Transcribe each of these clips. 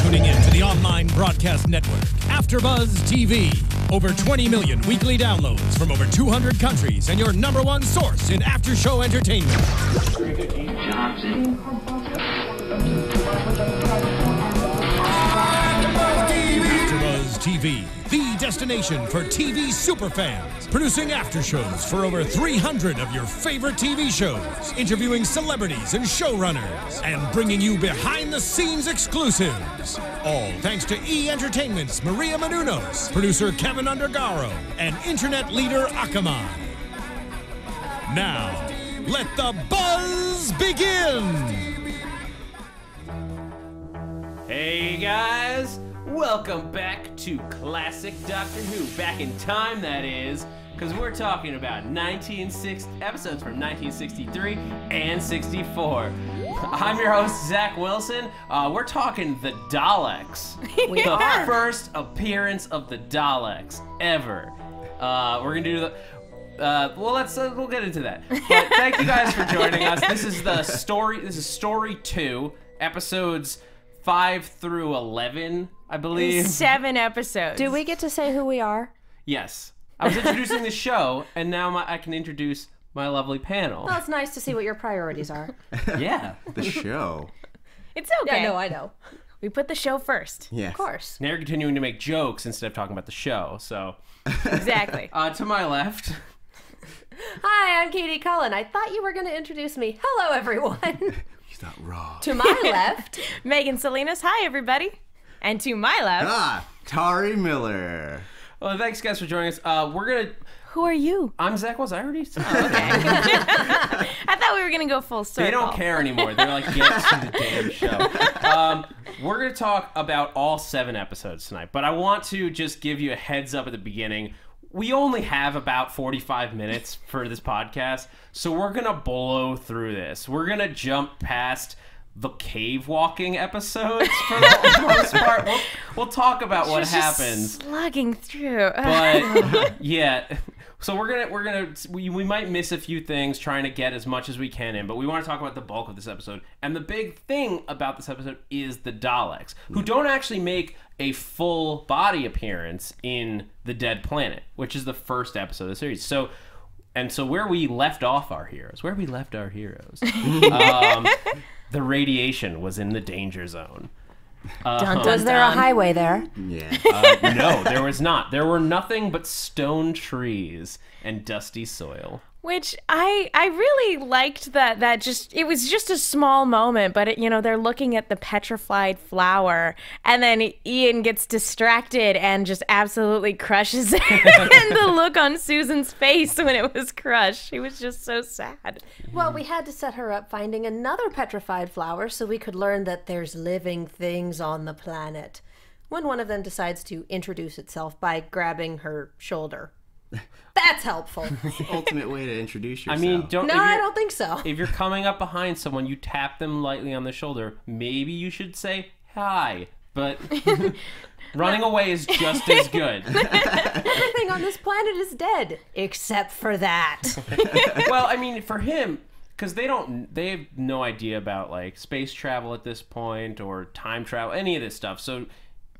tuning in to the online broadcast network, AFTERBUZZ TV. Over 20 million weekly downloads from over 200 countries and your #1 source in after-show entertainment. AFTERBUZZ TV, the destination for TV superfans. Producing after-shows for over 300 of your favorite TV shows. Interviewing celebrities and showrunners. And bringing you behind-the-scenes exclusives. All thanks to E! Entertainment's Maria Menounos, producer Kevin Undergaro, and internet leader Akamai. Now, let the buzz begin! Hey guys, welcome back to Classic Doctor Who. Back in time, that is, because we're talking about episodes from 1963 and 64. I'm your host, Zach Wilson. We're talking the Daleks. The first appearance of the Daleks ever. We're gonna do the. We'll get into that. But thank you guys for joining us. This is the story. This is story 2, episodes 5 through 11, I believe. 7 episodes. Do we get to say who we are? Yes. I was introducing the show, and now I can introduce my lovely panel. Well, it's nice to see what your priorities are. Yeah. The show. It's okay. Yeah, no, I know. We put the show first. Yeah. Of course. Now you're continuing to make jokes instead of talking about the show, so. Exactly. To my left. Hi, I'm Katie Cullen. I thought you were going to introduce me. Hello, everyone. He's not wrong. To my left. Megan Salinas. Hi, everybody. And to my left. Tauri Miller. Well, thanks guys for joining us. We're gonna. Who are you? I'm Zach. Was I already? Okay. I thought we were gonna go full circle. They don't care anymore. They're like, get to the damn show. We're gonna talk about all 7 episodes tonight, but I want to just give you a heads up at the beginning. We only have about 45 minutes for this podcast, so we're gonna blow through this. We're gonna jump past the cave walking episodes for the most part. We'll talk about what happens. Slugging through. But yeah, so we might miss a few things trying to get as much as we can in, but we want to talk about the bulk of this episode. And the big thing about this episode is the Daleks, who don't actually make a full body appearance in The Dead Planet, which is the first episode of the series. So where we left off our heroes, the radiation was in the danger zone. Was there a highway there? Yeah. No, there was not. There were nothing but stone trees and dusty soil. Which I really liked that just it was just a small moment, but they're looking at the petrified flower, and then Ian gets distracted and just absolutely crushes it. And the look on Susan's face when it was crushed, she was just so sad. Well, we had to set her up finding another petrified flower so we could learn that there's living things on the planet. When one of them decides to introduce itself by grabbing her shoulder. That's helpful. It's the ultimate way to introduce yourself. I mean, I don't think so. If you're coming up behind someone, you tap them lightly on the shoulder. Maybe you should say hi, but running away is just as good. Everything on this planet is dead, except for that. Well, I mean, for him, because they have no idea about like space travel at this point or time travel, any of this stuff. So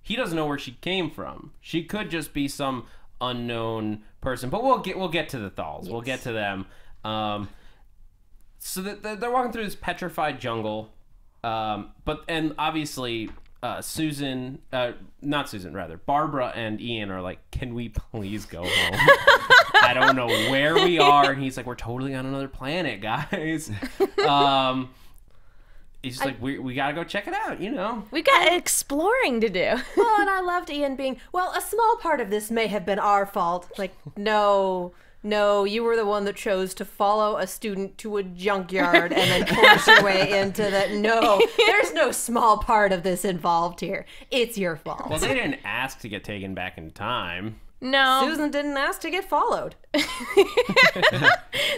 he doesn't know where she came from. She could just be some unknown person, but we'll get to the Thals. Yes. We'll get to them. So they're walking through this petrified jungle, and obviously Barbara and Ian are like, can we please go home? I don't know where we are. And he's like, we're totally on another planet, guys. He's just like, we gotta go check it out, We got exploring to do. Well, and I loved Ian being, well, a small part of this may have been our fault. Like, no, you were the one that chose to follow a student to a junkyard and then force your way into that. No, there's no small part of this involved here. It's your fault. Well, they didn't ask to get taken back in time. No. Susan didn't ask to get followed.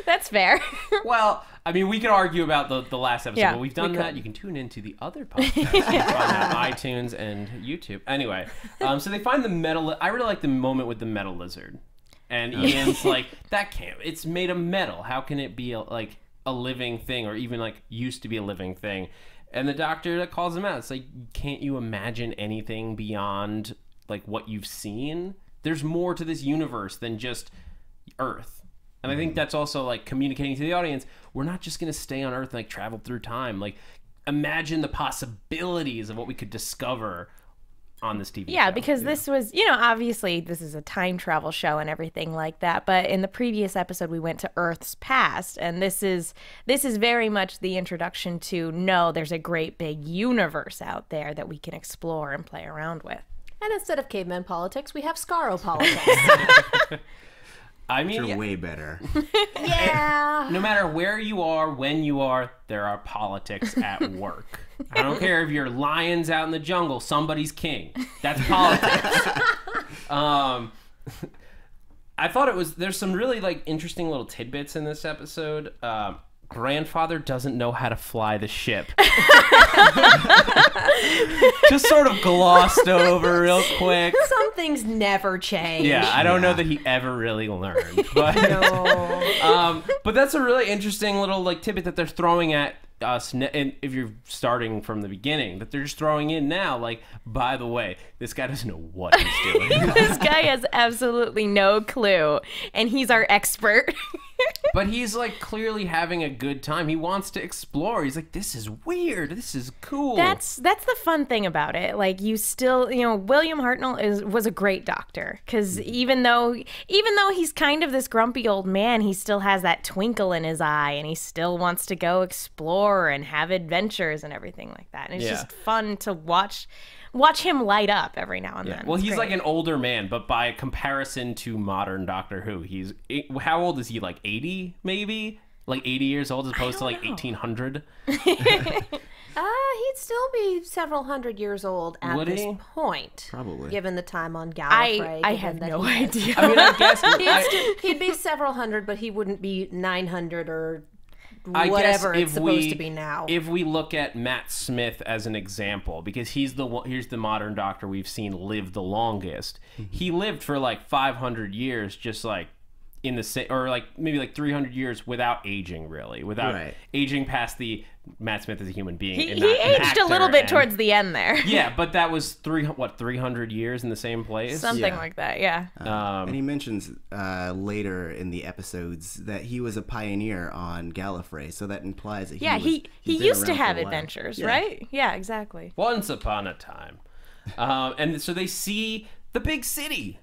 That's fair. Well, I mean, we could argue about the last episode, Yeah, but we've done that. You can tune into the other podcast on iTunes and YouTube. Anyway, so they find the metal. I really like the moment with the metal lizard. And Ian's like, that can't. It's made of metal. How can it be a living thing, or even like used to be a living thing? And the Doctor calls him out. It's like, can't you imagine anything beyond like what you've seen? There's more to this universe than just Earth. And I think that's also like communicating to the audience, we're not just going to stay on Earth and like travel through time. Like, imagine the possibilities of what we could discover on this TV show. Yeah, because this was, you know, obviously this is a time travel show and everything like that, but in the previous episode we went to Earth's past, and this is very much the introduction to, no, there's a great big universe out there that we can explore and play around with. And instead of caveman politics, we have Scarro politics. I mean, You're way better. Yeah. No matter where you are, when you are, there are politics at work. I don't care if you're lions out in the jungle, somebody's king. That's politics. I thought there's some really like interesting little tidbits in this episode. Grandfather doesn't know how to fly the ship. Just sort of glossed over real quick. Some things never change. Yeah, I don't know that he ever really learned. But, but that's a really interesting little like tidbit that they're throwing at us, and if you're starting from the beginning, that they're just throwing in now, like, by the way, this guy doesn't know what he's doing. This guy has absolutely no clue, and he's our expert. But he's like clearly having a good time. He wants to explore. He's like, this is weird. This is cool. That's the fun thing about it. Like, you still, you know, William Hartnell was a great Doctor, because even though he's kind of this grumpy old man, he still has that twinkle in his eye, and he still wants to go explore and have adventures and everything like that. And it's just fun to watch him light up every now and then. Well, It's he's great. like an older man, but by comparison to modern Doctor Who, how old is he? Like 80, maybe? Like 80 years old as opposed to like 1800? He'd still be several hundred years old at Would this he? point. Probably. Given the time on Gallifrey. I have no idea. I mean, I guess... He'd be several hundred, but he wouldn't be 900 or I whatever guess it's supposed to be now. If we look at Matt Smith as an example, because here's the modern Doctor we've seen live the longest. He lived for like 500 years, just like in the same, or like maybe like 300 years without aging, really, without aging past the Matt Smith as a human being. He and not an aged a little actor, bit and- towards the end there. Yeah, but that was 300 years in the same place. Something Yeah. like that, yeah. And he mentions later in the episodes that he was a pioneer on Gallifrey, so that implies that He he's been used to around for have a while. adventures, Yeah. right? Yeah, exactly. Once upon a time. And so they see the big city.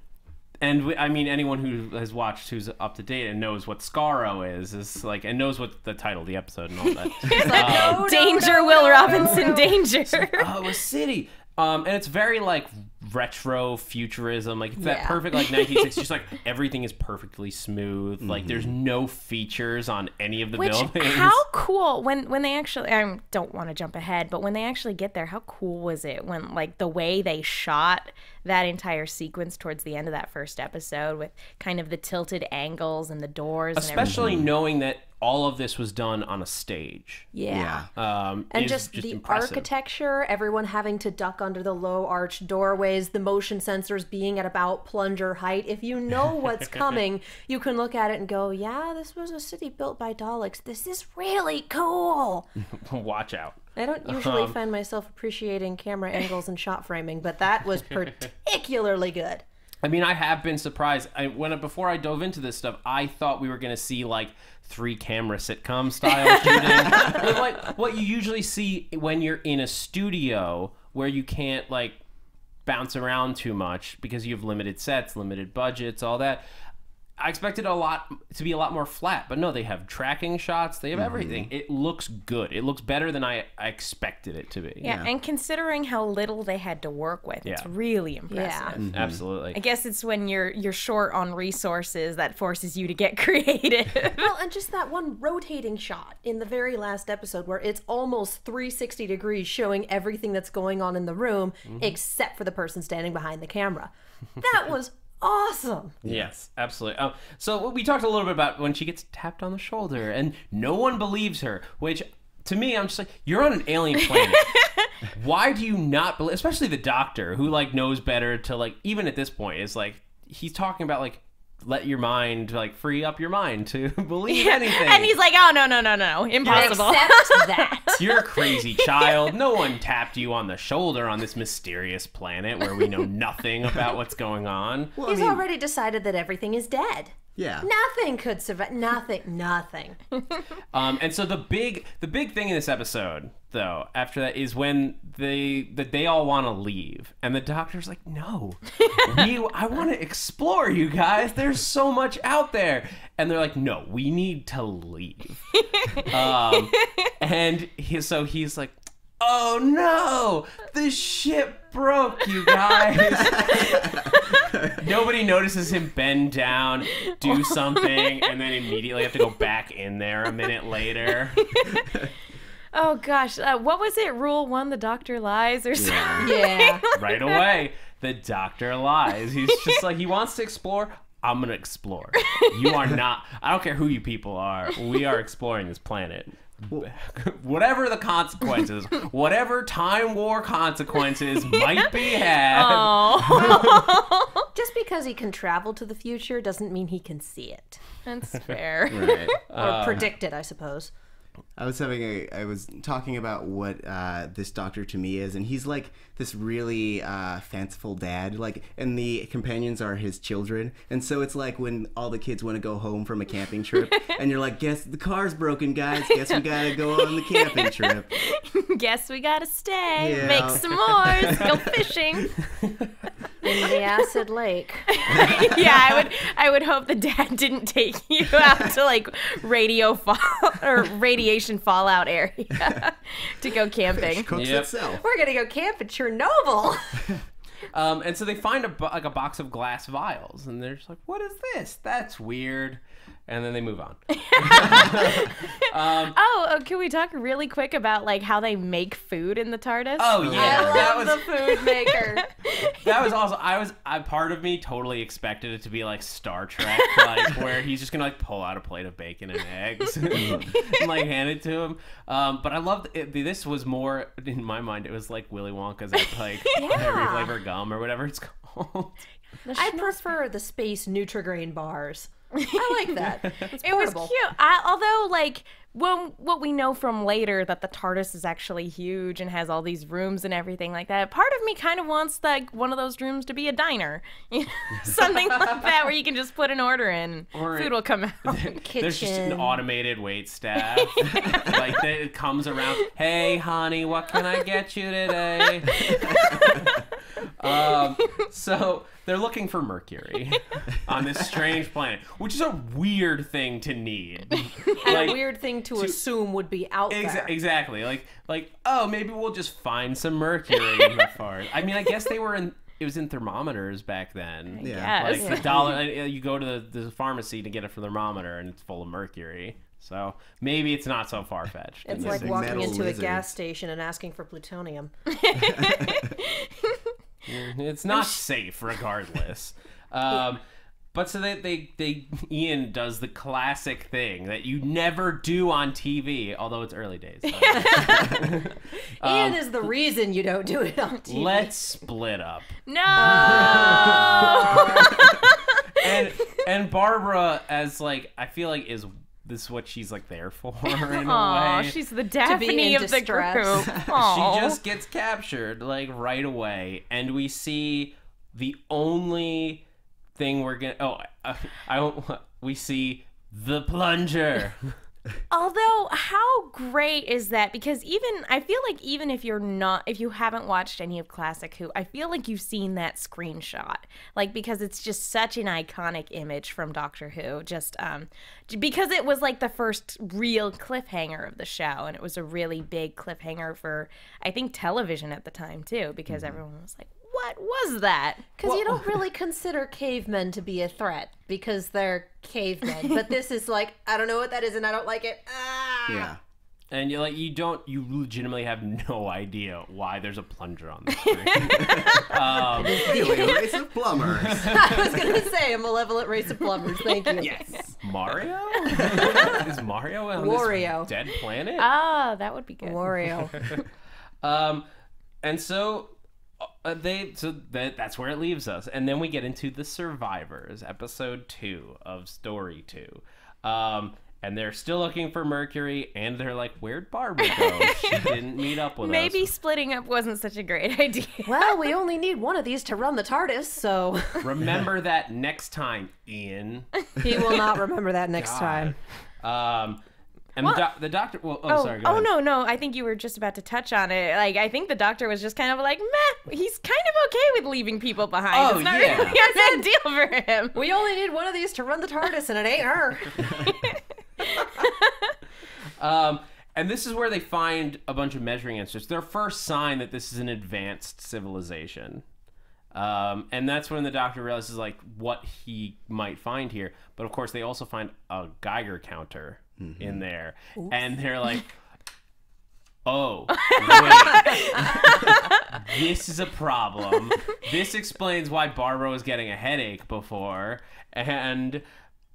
And I mean, anyone who has watched, who's up to date and knows what Scarro is like, and knows what the title of the episode and all that. Danger, Will Robinson, danger. Oh, a city. And it's very like retro futurism, like it's that perfect like 1960s. Just like everything is perfectly smooth. Like there's no features on any of the Which, buildings. how cool, when they actually, I don't want to jump ahead, but when they actually get there, how cool was it when, like, the way they shot that entire sequence towards the end of that first episode with kind of the tilted angles and the doors and Especially everything. knowing that all of this was done on a stage. Yeah. And And just the architecture, everyone having to duck under the low arched doorways, the motion sensors being at about plunger height. If you know what's coming, you can look at it and go, yeah, this was a city built by Daleks. This is really cool. Watch out. I don't usually find myself appreciating camera angles and shot framing, but that was particularly good. I mean, I have been surprised. Before I dove into this stuff, I thought we were going to see like 3-camera sitcom style shooting. Like what you usually see when you're in a studio where you can't like bounce around too much because you have limited sets, limited budgets, all that. I expected to be a lot more flat, but no, they have tracking shots. They have everything. It looks good. It looks better than I expected it to be. Yeah, and considering how little they had to work with, it's really impressive. Yeah. Absolutely. I guess it's when you're short on resources that forces you to get creative. Well, and just that one rotating shot in the very last episode where it's almost 360 degrees showing everything that's going on in the room except for the person standing behind the camera. That was awesome. Yes, absolutely. So we talked a little bit about when she gets tapped on the shoulder and no one believes her, which to me, I'm just like, you're on an alien planet. Why do you not believe, especially the Doctor who like knows better to like, even at this point is like, he's talking about like, let your mind, like, free up your mind to believe anything. And he's like, oh, no, impossible. Accept that. You're a crazy child. No one tapped you on the shoulder on this mysterious planet where we know nothing about what's going on. Well, He's already decided that everything is dead. Yeah. Nothing could survive. Nothing. And so the big thing in this episode, though, after that is when they all want to leave, and the Doctor's like, "No, I want to explore, you guys. There's so much out there." And they're like, "No, we need to leave." And he's like, "Oh no, the ship broke, you guys." Nobody notices him bend down, do something, and then immediately have to go back in there a minute later. Oh gosh, what was it? Rule 1: the Doctor lies, or something. Yeah. Right away, the Doctor lies. He's just like, he wants to explore. I'm gonna explore. You are not. I don't care who you people are. We are exploring this planet. Whatever the consequences, whatever Time War consequences might be had. Oh. Just because he can travel to the future doesn't mean he can see it. That's fair. Right. Or predict it, I suppose. I was talking about what this Doctor to me is, and he's like this really fanciful dad, like, and the companions are his children, and so it's like when all the kids want to go home from a camping trip, and you're like, guess the car's broken, guys, guess we gotta go on the camping trip. Guess we gotta stay, Yeah. make s'mores, go fishing. In the acid lake. Yeah, I would hope the dad didn't take you out to like radiation fallout area to go camping. Cooks Yep. itself. We're gonna go camp at Chernobyl. And so they find a box of glass vials, and they're just like, "What is this? That's weird." And then they move on. Can we talk really quick about like how they make food in the TARDIS? Oh yeah, I love the food maker. That was also, part of me totally expected it to be like Star Trek, like where he's just gonna like pull out a plate of bacon and eggs and like hand it to him. But I loved it. This was more, in my mind, it was like Willy Wonka's like every flavor gum or whatever it's called. I prefer the space Nutrigrain bars. I like that. It's It was portable. cute. Although, like, what we know from later that the TARDIS is actually huge and has all these rooms and everything like that. Part of me kind of wants like one of those rooms to be a diner, something like that, where you can just put an order in, Or food will come out. There's just an automated wait staff. Like it comes around. Hey, honey, what can I get you today? So they're looking for mercury on this strange planet, which is a weird thing to need. And Like, a weird thing to assume would be out there. Exactly. Like, oh, maybe we'll just find some mercury in the forest. I mean, I guess it was in thermometers back then. Yeah. Yes. Like the dollar, you go to the pharmacy to get a thermometer and it's full of mercury. So maybe it's not so far fetched. It's like Big walking metal into lizards. a gas station and asking for plutonium. It's not safe, regardless. But so Ian does the classic thing that you never do on TV, although it's early days. Ian is the reason you don't do it on TV. Let's split up. No. And Barbara, as like, I feel like this is what she's like there for in a Aw, way. she's the in Daphne of the distress. group. Aw. She just gets captured like right away, and we see the only thing we're gonna. We see the plunger. Although, how great is that? Because I feel like even if you haven't watched any of Classic Who, I feel like you've seen that screenshot. Like, because it's just such an iconic image from Doctor Who. Just because it was like the first real cliffhanger of the show, and it was a really big cliffhanger for, I think, television at the time too, because everyone was like, what was that? Because you don't really consider cavemen to be a threat because they're cavemen. But this is like, I don't know what that is and I don't like it. Ah! Yeah. And you legitimately have no idea why there's a plunger on the screen. Really, a race of plumbers. I was going to say a malevolent race of plumbers. Thank you. Yes. Mario? Is Mario on Wario. this dead planet? Ah, that would be good. Wario. And so that's where it leaves us, and then we get into the Survivors, episode 2 of Story 2. And they're still looking for Mercury, and they're like, where'd Barbara go? She didn't meet up with us. Maybe splitting up wasn't such a great idea. Well, we only need one of these to run the TARDIS, so... Remember that next time, Ian. He will not remember that next time. And the doctor... Well, sorry, go ahead. No. I think you were just about to touch on it. Like, I think the doctor was just kind of like, meh, he's kind of okay with leaving people behind. It's not really a big deal for him. We only need one of these to run the TARDIS, and it ain't her. And this is where they find a bunch of measuring instruments. Their first sign that this is an advanced civilization. And that's when the doctor realizes like what he might find here. But of course, they also find a Geiger counter in there. Oops. And they're like, oh, wait, this is a problem. This explains why Barbara was getting a headache before. And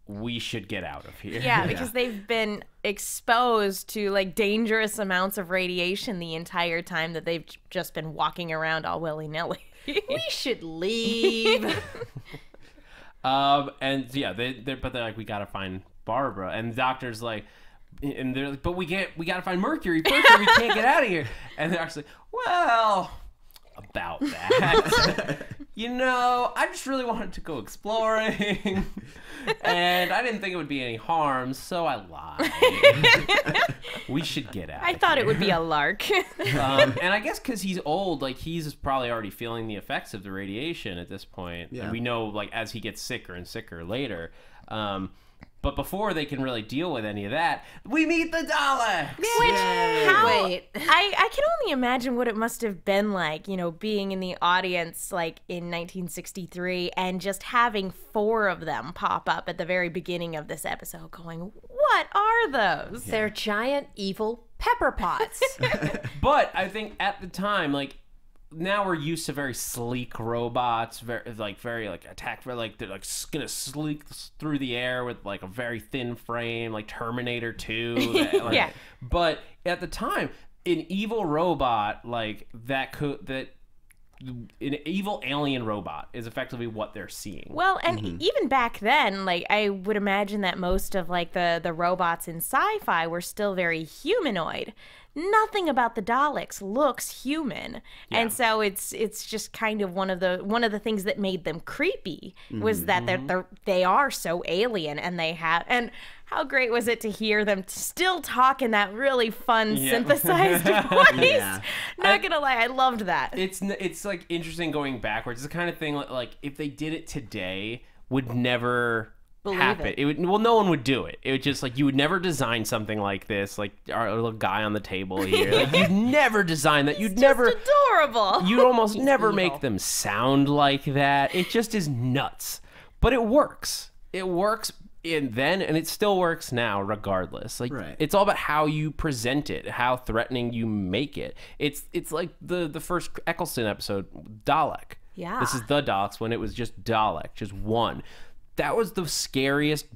we should get out of here. Yeah, because they've been exposed to like dangerous amounts of radiation the entire time that they've just been walking around all willy-nilly. We should leave. And yeah, they're like, we gotta find Barbara, and the doctor's like, and they're like, but we gotta find Mercury first, or we can't get out of here. And they're actually, well, about that. You know, I just really wanted to go exploring, and I didn't think it would be any harm, so I lied. We should get out. I thought it would be a lark. And I guess because he's old, like he's probably already feeling the effects of the radiation at this point. Yeah. And we know, like, as he gets sicker and sicker later. But before they can really deal with any of that, we meet the Daleks! Wait. I can only imagine what it must have been like, you know, being in the audience, like, in 1963, and just having 4 of them pop up at the very beginning of this episode going, what are those? Yeah. They're giant, evil pepper pots. But I think at the time, like, now we're used to very sleek robots, very attack, like they're like gonna sleek through the air with like a very thin frame, like Terminator 2. Like, yeah. But at the time, an evil robot like an evil alien robot is effectively what they're seeing. Well, and even back then, like, I would imagine that most of like the robots in sci-fi were still very humanoid. Nothing about the Daleks looks human, and so it's just kind of one of the things that made them creepy was that they are so alien, and how great was it to hear them still talk in that really fun synthesized voice? Yeah. Not gonna lie, I loved that. It's like interesting going backwards. It's the kind of thing like if they did it today, would never happen. No one would do it. It would just like you would never design something like this, like our little guy on the table here. Like you'd never design that. You'd never adorable. You'd almost never make them sound like that. It just is nuts. But it works. It works and it still works now, regardless. Like it's all about how you present it, how threatening you make it. It's like the first Eccleston episode, Dalek. Yeah. This is the Daleks when it was just Dalek, just one. That was the scariest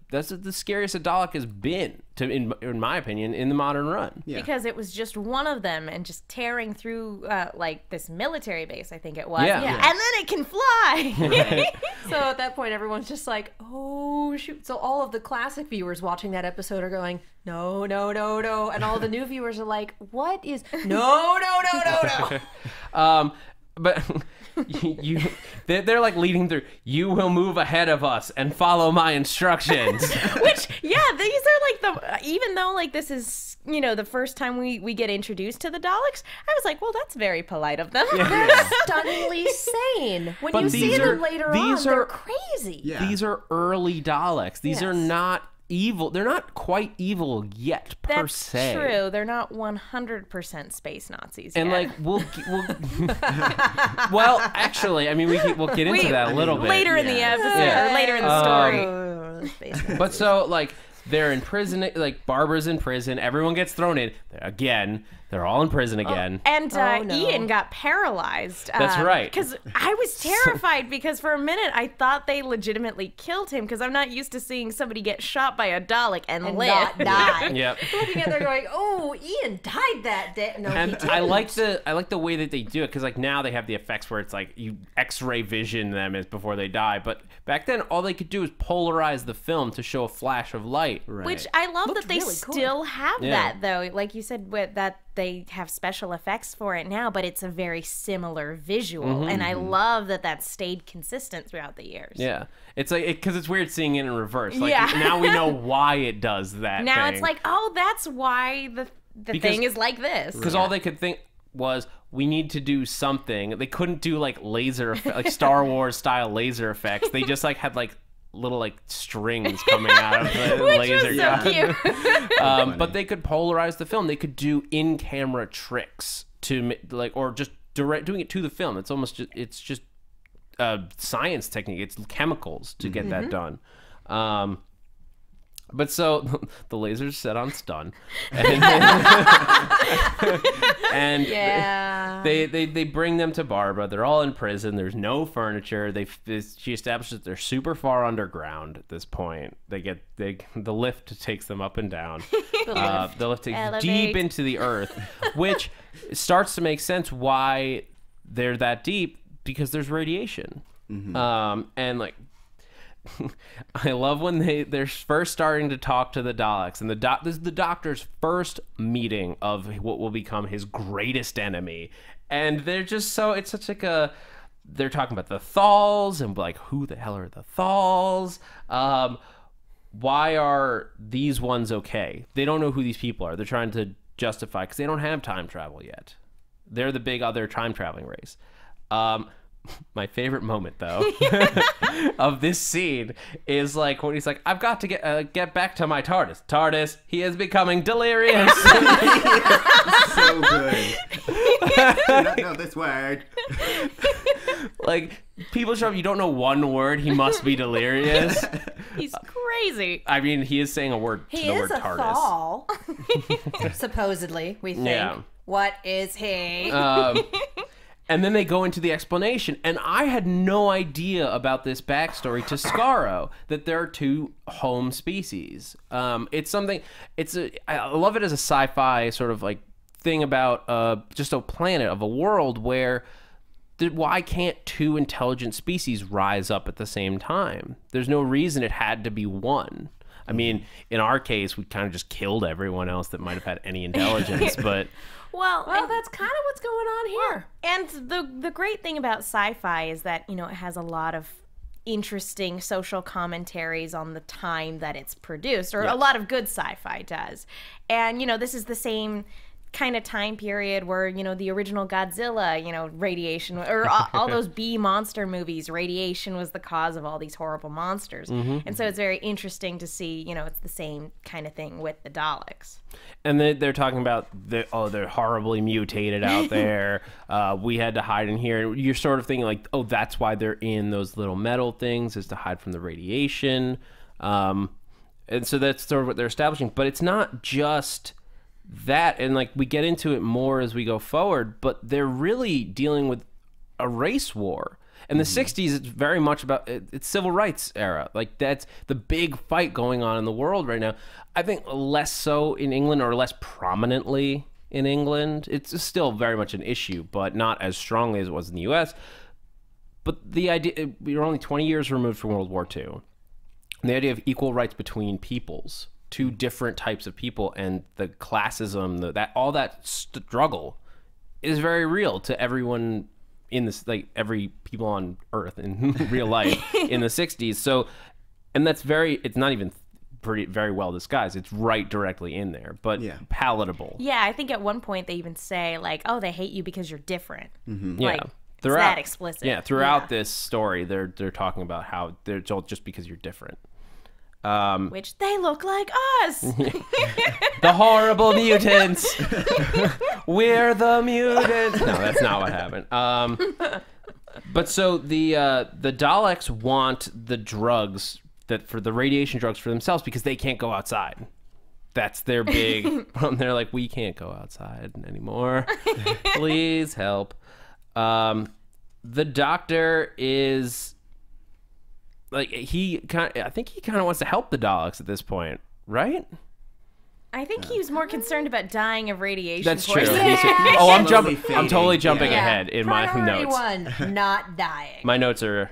that's the scariest a Dalek has been, in my opinion, in the modern run. Yeah. Because it was just one of them and just tearing through like this military base, I think it was. Yeah. And then it can fly. Right. So at that point, everyone's just like, oh, shoot. So all of the classic viewers watching that episode are going, no, no, no, no. And all the new viewers are like, what is, no, no, no, no, no. But they're like leading through, you will move ahead of us and follow my instructions. Which, yeah, these are like even though like this is, you know, the first time we get introduced to the Daleks, I was like, well, that's very polite of them. Yeah. They're stunningly sane. When you see them later on, they're crazy. Yeah. These are early Daleks. These are not evil. They're not quite evil yet, per se. That's true. They're not 100% space Nazis and yet. like we'll well, actually, I mean we'll get into that a little bit later in the episode or later in the story. But so like they're in prison, like Barbara's in prison, everyone gets thrown in again. They're all in prison again. And no. Ian got paralyzed. That's right. Because I was terrified because for a minute I thought they legitimately killed him because I'm not used to seeing somebody get shot by a Dalek and live. not die. Yep. Looking at there going, oh, Ian died that day. No, he And didn't. I like the way that they do it because like now they have the effects where it's like you X-ray vision them as before they die, but back then all they could do is polarize the film to show a flash of light. Right. Which I love Looked that they really cool. still have Yeah. that though. Like you said, that they have special effects for it now, but it's a very similar visual, and I love that stayed consistent throughout the years. Yeah, it's like because it's weird seeing it in reverse. Like Yeah. now we know why it does that. Now thing. it's like, oh, that's why the Because- thing is like this. Because all they could think was we need to do something. They couldn't do like like Star Wars style laser effects. They just like had like little like strings coming out of the Which laser was so gun. cute. But they could polarize the film. They could do in-camera tricks to like, or just doing it to the film. It's almost just science technique. It's chemicals to get that done. But so the laser's set on stun, and Yeah. they bring them to Barbara. They're all in prison. There's no furniture. She establishes that they're super far underground at this point. The lift takes them up and down. The lift takes Elevate. deep into the earth, which starts to make sense why they're that deep because there's radiation. And like. I love when they're first starting to talk to the Daleks, and this is the Doctor's first meeting of what will become his greatest enemy, and they're just so it's such like they're talking about the Thals and like who the hell are the Thals? Why are these ones okay? They don't know who these people are. They're trying to justify because they don't have time travel yet. They're the big other time traveling race. My favorite moment, though, of this scene is like when he's like, "I've got to get back to my TARDIS. TARDIS, he is becoming delirious." So good. I don't know this word. Like people show up, you don't know one word. He must be delirious. He's crazy. I mean, he is saying a word. He the is word a TARDIS. Thal. Supposedly, we think. Yeah. What is he? And then they go into the explanation, and I had no idea about this backstory to Skaro, that there are two home species. It's something. I love it as a sci-fi sort of like thing about just a planet of a world where. Why can't two intelligent species rise up at the same time? There's no reason it had to be one. I mean, in our case, we kind of just killed everyone else that might have had any intelligence, but. Well, that's kind of what's going on here. And the great thing about sci-fi is that, it has a lot of interesting social commentaries on the time that it's produced, or a lot of good sci-fi does. And, this is the same kind of time period where, the original Godzilla, radiation, or all those B monster movies, radiation was the cause of all these horrible monsters. And so it's very interesting to see, it's the same kind of thing with the Daleks. And they're talking about, they're horribly mutated out there. We had to hide in here. You're sort of thinking like, oh, that's why they're in those little metal things, is to hide from the radiation. And so that's sort of what they're establishing. But it's not just that, and like we get into it more as we go forward, but they're really dealing with a race war. In the 60s, it's very much about it's civil rights era. Like that's the big fight going on in the world right now. I think less so in England, or less prominently in England. It's still very much an issue, but not as strongly as it was in the US. But the idea, we were only 20 years removed from World War II. And the idea of equal rights between peoples, two different types of people, and the classism, all that struggle is very real to everyone in this, like every people on Earth in real life in the 60s. So, and that's it's not even very well disguised. It's right directly in there, but palatable. Yeah, I think at one point they even say like, "Oh, they hate you because you're different." Like, it's that explicit. Yeah, throughout this story, they're talking about how they're just because you're different. Which they look like us. The horrible mutants. We're the mutants. No, that's not what happened. But so the Daleks want the drugs for the radiation drugs for themselves because they can't go outside. that's their big. They're like, we can't go outside anymore. Please help. The Doctor is like I think he kind of wants to help the Daleks at this point, right? I think he was more concerned about dying of radiation. That's true. poisoning. I'm totally jumping ahead in my Priority notes. one, not dying. My notes are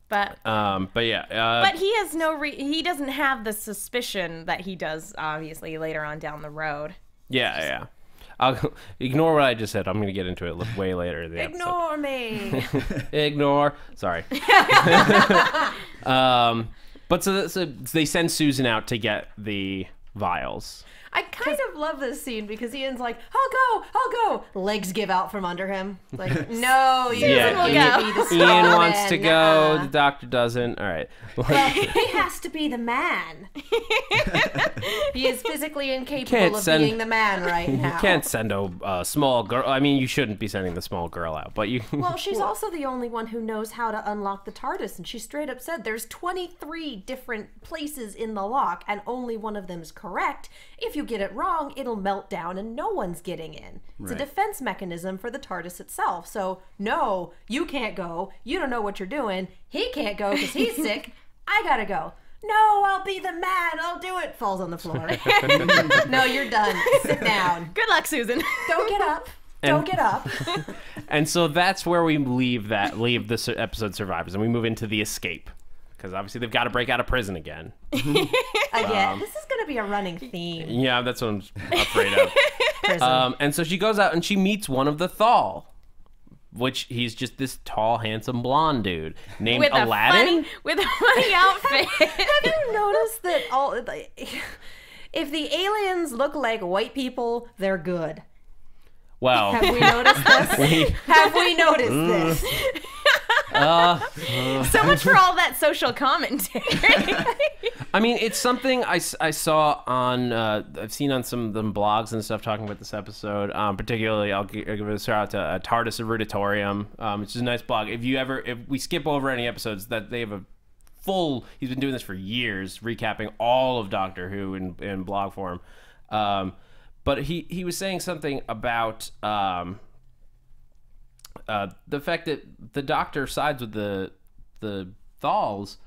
But yeah. but he has he doesn't have the suspicion that he does, obviously, later on down the road. Yeah. I'll ignore what I just said. I'm going to get into it way later in the episode. Ignore me. Ignore. Sorry. But so they send Susan out to get the vials. I kind of love this scene because Ian's like, I'll go. Legs give out from under him. Like, no, you will be go. the strong Ian wants to man. go. Nuh-uh. The Doctor doesn't. All right. He has to be the man. He is physically Can't incapable of send- being the man right now. You can't send a small girl. I mean, you shouldn't be sending the small girl out, but you. Well, she's also the only one who knows how to unlock the TARDIS, and she straight up said there's 23 different places in the lock, and only one of them is correct. If you get it wrong, it'll melt down and no one's getting in. It's a defense mechanism for the TARDIS itself. So, no, you can't go. You don't know what you're doing. He can't go because he's sick. I gotta go. No, I'll be the man. I'll do it. Falls on the floor. No, you're done. Sit down. Good luck, Susan. Don't get up. Don't get up. And so that's where we leave this episode survivors, and we move into the escape. Because obviously they've got to break out of prison again. Again, this is going to be a running theme. Yeah, that's what I'm afraid of. Prison. And so she goes out and she meets one of the Thal, which he's just this tall, handsome blonde dude named Aladdin. With a funny outfit. Have you noticed that if the aliens look like white people, they're good? Well, Have we noticed this? Have we noticed this? So much for all that social commentary. I mean, it's something I saw on, I've seen on some of the blogs and stuff talking about this episode. Particularly, I'll give a shout out to TARDIS Ruditorium, which is a nice blog. If we skip over any episodes, that they have a full, he's been doing this for years, recapping all of Doctor Who in blog form. But he was saying something about the fact that the Doctor sides with the Thals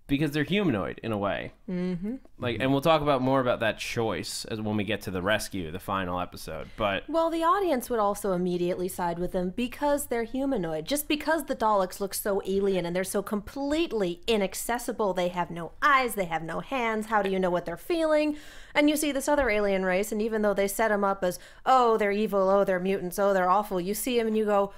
because they're humanoid in a way. Mm-hmm. Like, and we'll talk about more about that choice when we get to the rescue, the final episode. But Well, the audience would also immediately side with them because they're humanoid. Just because the Daleks look so alien and they're so completely inaccessible. They have no eyes, they have no hands. How do you know what they're feeling? And you see this other alien race, and even though they set them up as, oh, they're evil, oh, they're mutants, oh, they're awful, you see them and you go,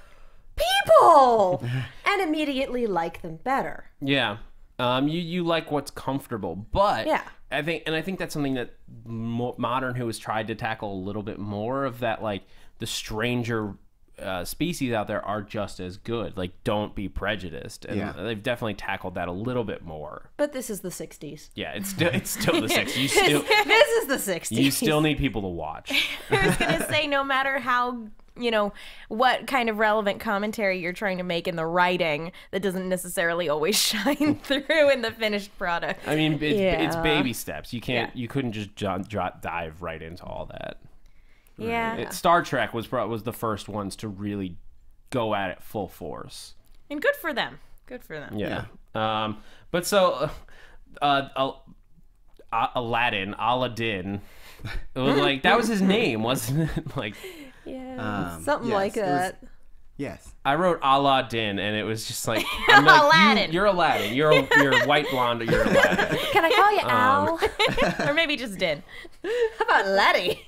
people! And immediately like them better. yeah. You like what's comfortable, but Yeah. I think that's something that Modern Who has tried to tackle a little bit more of that, like the stranger species out there are just as good. Like, don't be prejudiced, and they've definitely tackled that a little bit more. But this is the 60s. Yeah, it's still the 60s. This is the 60s. You still need people to watch. I was going to say, no matter how, what kind of relevant commentary you're trying to make in the writing, that doesn't necessarily always shine through in the finished product. I mean, it's Yeah. baby steps. You you couldn't just dive right into all that. Yeah. Star Trek was the first ones to really go at it full force. And good for them. Good for them. Yeah. But so Aladdin, it was like that was his name, wasn't it? Like, Yeah, something yes, like it was- that. Yes. I wrote Aladdin, and it was just like, I'm like, Aladdin. You're Aladdin. You're white blonde. You're Aladdin. Can I call you Al? Or maybe just Din. How about Letty?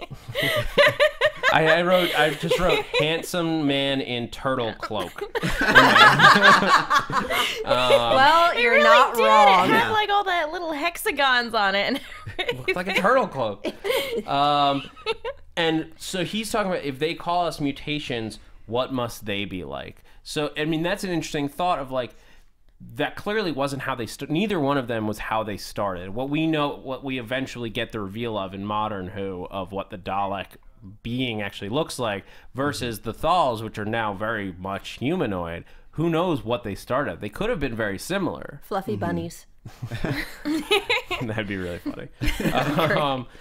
I just wrote handsome man in turtle cloak. Well, It you're really not did. wrong. It had like all the little hexagons on it. Looked like a turtle cloak. And so he's talking about, if they call us mutations, what must they be like? So, I mean, that's an interesting thought of like, that clearly wasn't how they neither one of them was how they started. What we eventually get the reveal of in Modern Who of what the Dalek being actually looks like versus the Thals, which are now very much humanoid. Who knows what they started? They could have been very similar. Fluffy bunnies. That'd be really funny.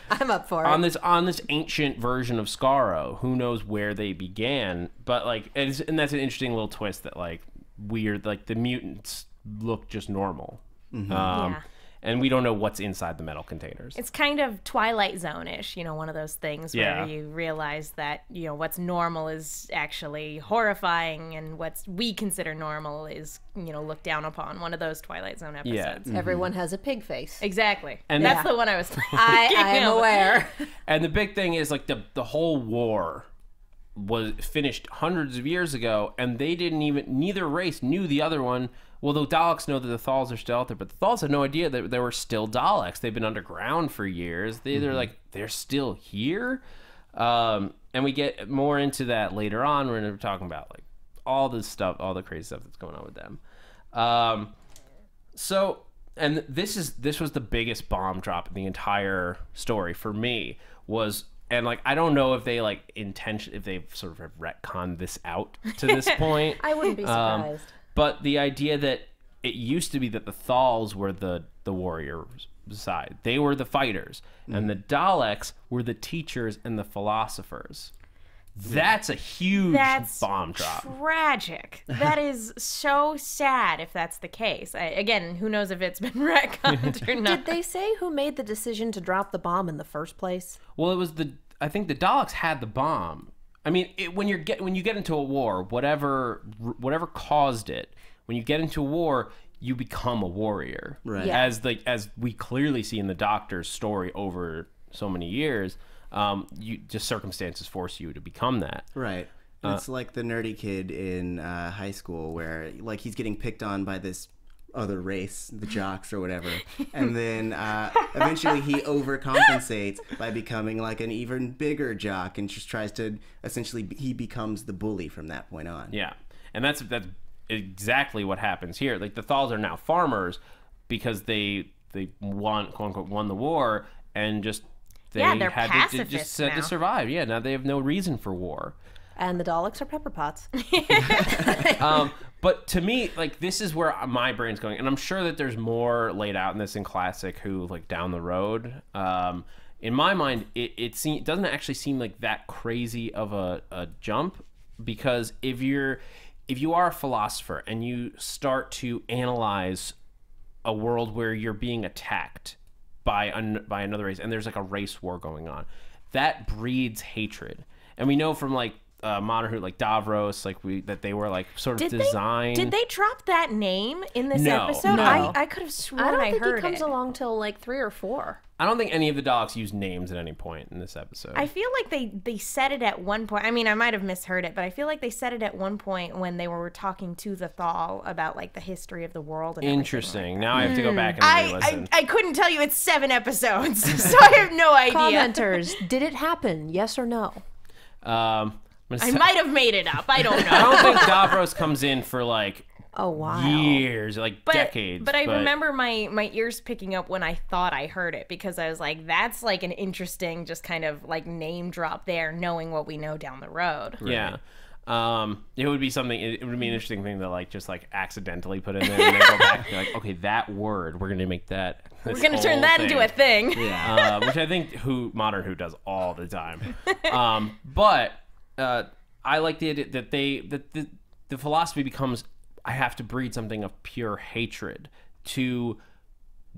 I'm up for it. On this ancient version of Skaro, who knows where they began? But like, and that's an interesting little twist that like weird, like the mutants look just normal. Yeah. And we don't know what's inside the metal containers. It's kind of Twilight Zone-ish, one of those things where you realize that, what's normal is actually horrifying and what we consider normal is, looked down upon. One of those Twilight Zone episodes. Yeah. Everyone has a pig face. Exactly. And that's the one I was thinking. I am aware. And the big thing is like the whole war was finished hundreds of years ago, and they neither race knew the other one. Well, the Daleks know that the Thals are still out there, but the Thals had no idea that there were still Daleks. They've been underground for years. They're like, they're still here? And we get more into that later on. We're going to be talking about like all this stuff, all the crazy stuff that's going on with them. And this was the biggest bomb drop in the entire story for me and like, I don't know if they like if they've sort of retconned this out to this point. I wouldn't be surprised. But the idea that it used to be that the Thals were the warrior side. They were the fighters. And the Daleks were the teachers and the philosophers. That's a huge bomb drop. Tragic. That is so sad if that's the case. Again, who knows if it's been retconned or not. Did they say who made the decision to drop the bomb in the first place? Well, it was I think the Daleks had the bomb. I mean, when you get into a war, whatever caused it, when you get into a war, you become a warrior. Right. Yeah. As we clearly see in the Doctor's story over so many years, just circumstances force you to become that. Right. It's like the nerdy kid in high school where like he's getting picked on by this other race, the jocks or whatever, and then eventually he overcompensates by becoming like an even bigger jock and just tries to he becomes the bully from that point on. Yeah, and that's exactly what happens here. Like the Thals are now farmers because they won, quote unquote, won the war, and just they're had pacifists to now. survive. Yeah, now they have no reason for war. And the Daleks are pepper pots. But to me, like, this is where my brain's going, and I'm sure that there's more laid out in this in Classic Who, like, down the road. In my mind, it doesn't actually seem like that crazy of a jump, because if you are a philosopher and you start to analyze a world where you're being attacked by another race, and there's like a race war going on, that breeds hatred. And we know from like Modern Who, like Davros, like that they were like sort of designed. Did they drop that name in this episode? No. I could have sworn I don't I think heard he comes it. along till like 3 or 4. I don't think any of the Daleks use names at any point in this episode. I feel like they said it at one point. I mean, I might have misheard it, but I feel like they said it at one point when they were talking to the Thal about like the history of the world. And Interesting. Now I have to go back and re-listen. I couldn't tell you it's 7 episodes, so I have no idea. Commenters, did it happen? Yes or no? I might have made it up. I don't know. I don't think Davros comes in for like years, like decades. But I remember my ears picking up when I thought I heard it, because I was like, that's like an interesting just kind of like name drop there, knowing what we know down the road. Right. Yeah. It would be something, it would be an interesting thing to like just like accidentally put in there and then go back and be like, okay, that word, we're going to make that. We're going to turn that into a thing. Yeah. Which I think Modern Who does all the time. But I like the idea that the philosophy becomes, I have to breed something of pure hatred to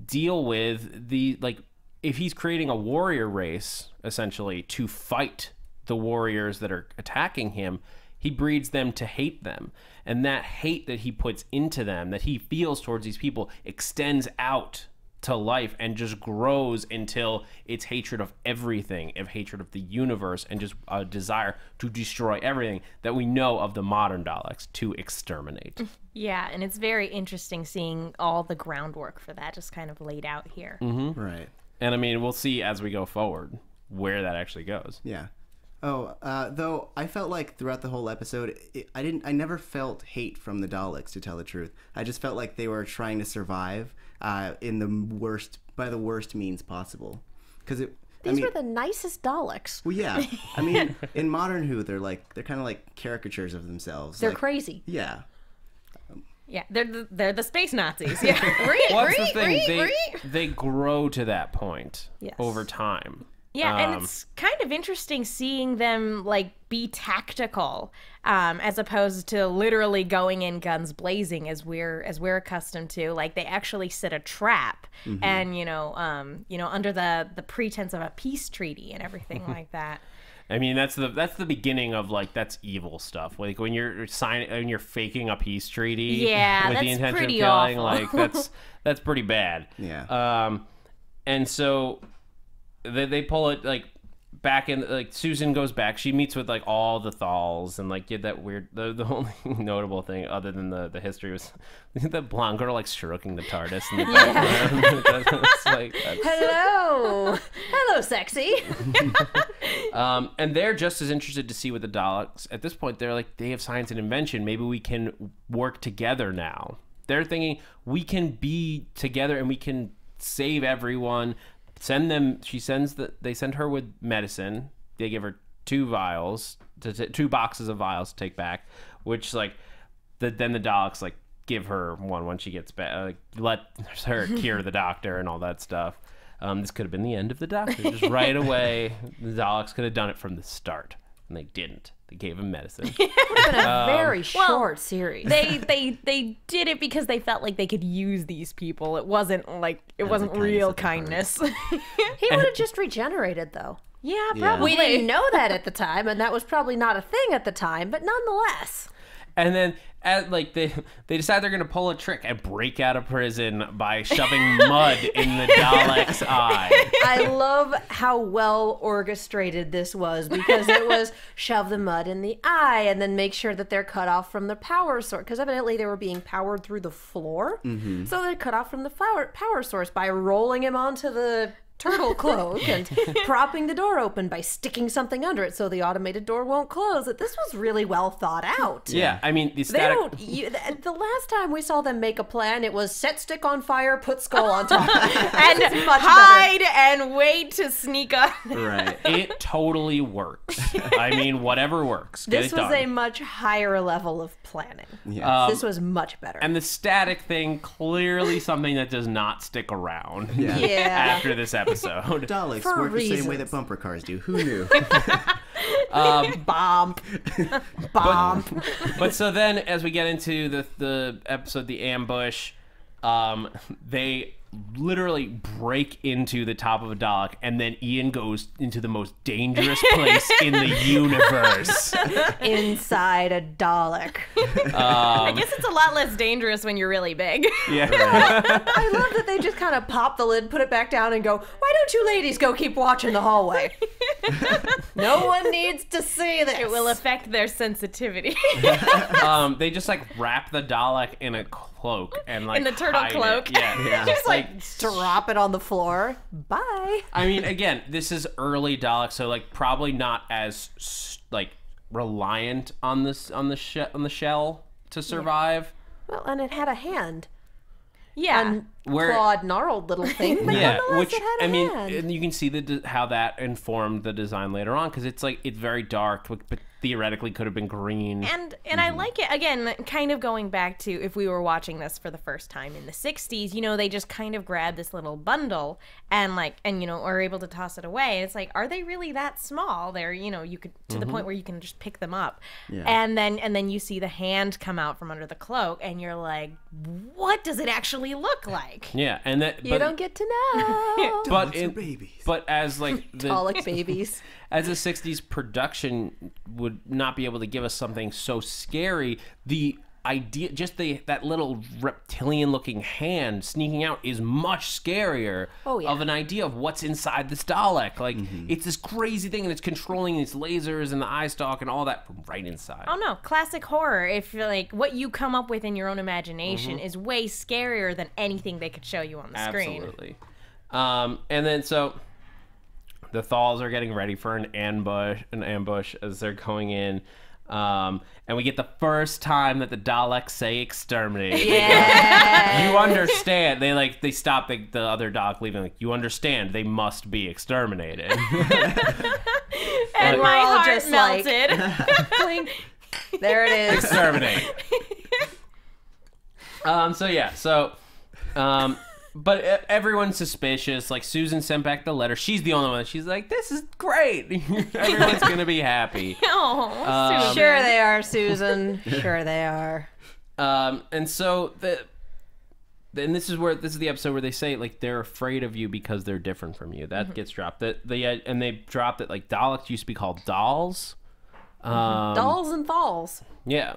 deal with the, like, if he's creating a warrior race, essentially, to fight the warriors that are attacking him, he breeds them to hate them. And that hate that he puts into them, that he feels towards these people, extends out to life and just grows until it's hatred of everything, of hatred of the universe, and just a desire to destroy everything that we know of the modern Daleks to exterminate. Yeah, and it's very interesting seeing all the groundwork for that just kind of laid out here. Mm-hmm. Right. And I mean, we'll see as we go forward where that actually goes. Yeah. Oh, though I felt like throughout the whole episode, I never felt hate from the Daleks, to tell the truth. I just felt like they were trying to survive in by the worst means possible. Because These were the nicest Daleks. Well, yeah. I mean, in Modern Who, they're kind of like caricatures of themselves. They're like, crazy. Yeah. Yeah, they're the space Nazis. Yeah. What's the thing? They grow to that point over time. Yeah, and it's kind of interesting seeing them like be tactical, as opposed to literally going in guns blazing as we're accustomed to. Like they actually set a trap, and under the pretense of a peace treaty and everything like that. I mean, that's the beginning of like that's evil stuff. Like when you're faking a peace treaty, with the intention of killing, awful. like that's pretty bad. Yeah. And so they pull it like back in. Like Susan goes back. She meets with like all the Thals and like did that weird. The only notable thing other than the history was the blonde girl like stroking the TARDIS in the background. It's like, hello, sexy. And they're just as interested to see what the Daleks. At this point, they're like, they have science and invention. Maybe we can work together now. They're thinking we can be together and we can save everyone. They send her with medicine. They give her 2 vials, 2 boxes of vials to take back, which like, then the Daleks like give her one when she gets back, let her cure the Doctor and all that stuff. This could have been the end of the Doctor. Just right away, the Daleks could have done it from the start, and they didn't. They gave him medicine. It would have been a very short series. They did it because they felt like they could use these people. It wasn't real kindness. He would have just regenerated, though. Yeah, probably. We didn't know that at the time, and that was probably not a thing at the time, but nonetheless. And then, they decide they're going to pull a trick and break out of prison by shoving mud in the Dalek's eye. I love how well orchestrated this was, because it was shove the mud in the eye and then make sure that they're cut off from the power source, because evidently they were being powered through the floor. So they're cut off from the power source by rolling him onto the turtle cloak and propping the door open by sticking something under it so the automated door won't close. This was really well thought out. Yeah, I mean, the last time we saw them make a plan, it was set stick on fire, put skull on top, and hide and wait to sneak up. Right. It totally works. I mean, whatever works. This was a much higher level of planning. Yeah. This was much better. And the static thing, clearly something that does not stick around after this episode. Daleks work the same way that bumper cars do. Who knew? Bomb. But so then, as we get into the episode, the ambush, they literally break into the top of a Dalek, and then Ian goes into the most dangerous place in the universe. Inside a Dalek. I guess it's a lot less dangerous when you're really big. Yeah. Right. I love that they just kind of pop the lid, put it back down, and go, why don't you ladies go keep watching the hallway? No one needs to see this. It will affect their sensitivity. They just like wrap the Dalek in a cloak and like in the turtle cloak. Yeah. Just like drop it on the floor. Bye. I mean, again, this is early Dalek, so like probably not as like reliant on the shell to survive. Well, and it had a hand. Yeah, clawed, gnarled little thing. But which it had a hand. And you can see how that informed the design later on, because it's like it's very dark, but theoretically could have been green. And I like it, again, kind of going back to if we were watching this for the first time in the 60s, they just kind of grab this little bundle and are able to toss it away. And it's like, are they really that small? They're, you could, to the point where you can just pick them up. Yeah. And then you see the hand come out from under the cloak, and you're like, what does it actually look like? Yeah, and you don't get to know. But as like the Dalek babies. As a 60s production would not be able to give us something so scary, the idea, just that little reptilian-looking hand sneaking out is much scarier of an idea of what's inside this Dalek. Like, it's this crazy thing, and it's controlling these lasers and the eye stalk and all that from right inside. Oh, no. Classic horror. If, like, what you come up with in your own imagination is way scarier than anything they could show you on the screen. Absolutely. And then, so the Thals are getting ready for an ambush as they're going in. And we get the first time that the Daleks say exterminate. Yeah. You understand. They stop the other Dalek leaving. Like, you understand they must be exterminated. And my heart just melted. Like, there it is. Exterminate. But everyone's suspicious. Like, Susan sent back the letter. She's the only one. She's like, this is great. Everyone's going to be happy. Oh, Sure they are, Susan. Sure they are. And so, and this is the episode where they say, like, they're afraid of you because they're different from you. That gets dropped. And they dropped it, like, Daleks used to be called dolls. Dolls and falls. Yeah.